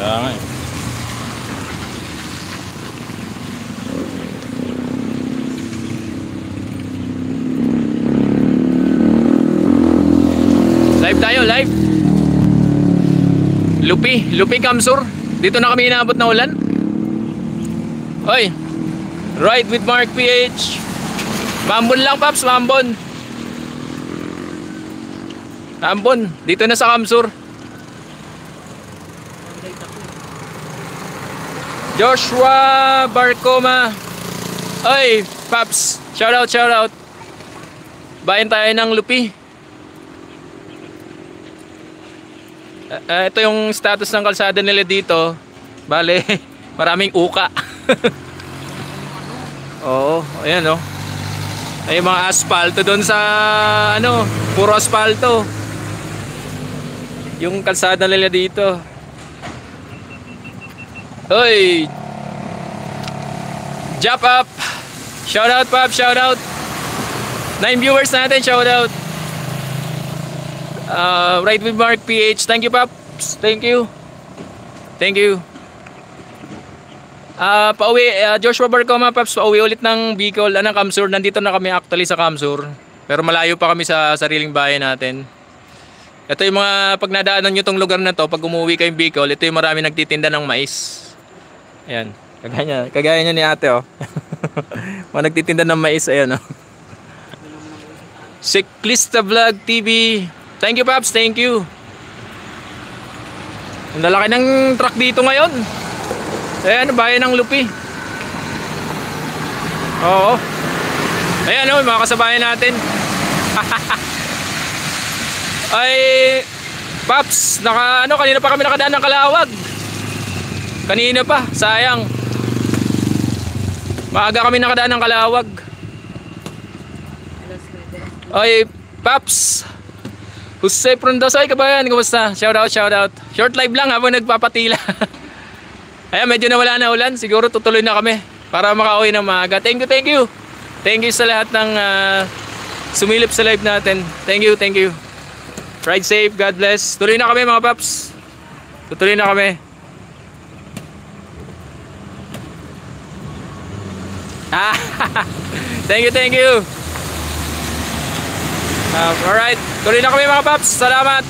Kaya nga eh. Live tayo, live. Lupi Kamsur. Dito na kami inaabot na ulan. Oy, Ride with Mark PH. Mambon lang, Paps, Mambon. Mambon, dito na sa Kamsur. Joshua Barcoma. Oy, Paps, shout out. Bayan tayo ng lupi. Ito yung status ng kalsada nila dito. Bale, maraming uka. Oo, ayan oh. Ay mga asfalto doon sa ano, puro asfalto. Yung kalsada nila dito. Hoy. Jump up. Shout out, Pop, shout out. 9 viewers natin, shout out. Ride with Mark PH. Thank you, Pops. Thank you. Pauwi, Joshua Barcoma, Pops, pauwi ulit ng Bicol, ng Kamsur. Nandito na kami actually sa Kamsur. Pero malayo pa kami sa sariling bahay natin. Ito yung mga, pag nadaanan nyo tong lugar na to, pag umuwi kayong Bicol, ito yung marami nagtitinda ng mais. Ayan, kagaya nyo ni ate oh. Mga nagtitinda ng mais, ayan oh. Cyclista Vlog TV. Thank you, Paps, thank you. Ang lalaki ng truck dito ngayon. Ayan, bayan ng lupi. Oo. Ayan o, mga kasabayan natin. Ay, Paps, kanina pa kami nakadaan ng Kalawag. Kanina pa, sayang. Maaga kami nakadaan ng Kalawag. Ay, Paps, Jose Prondosoy, kabayan, kumusta? Shout out. Short live lang habang nagpapatila. Ayan, medyo nawala na ulan. Siguro tutuloy na kami para makauwi ng maaga. Thank you. Thank you sa lahat ng sumilip sa live natin. Thank you. Ride safe, God bless. Tuloy na kami mga Paps. Tutuloy na kami. Thank you. Alright, tuloy na kami mga Paps. Salamat.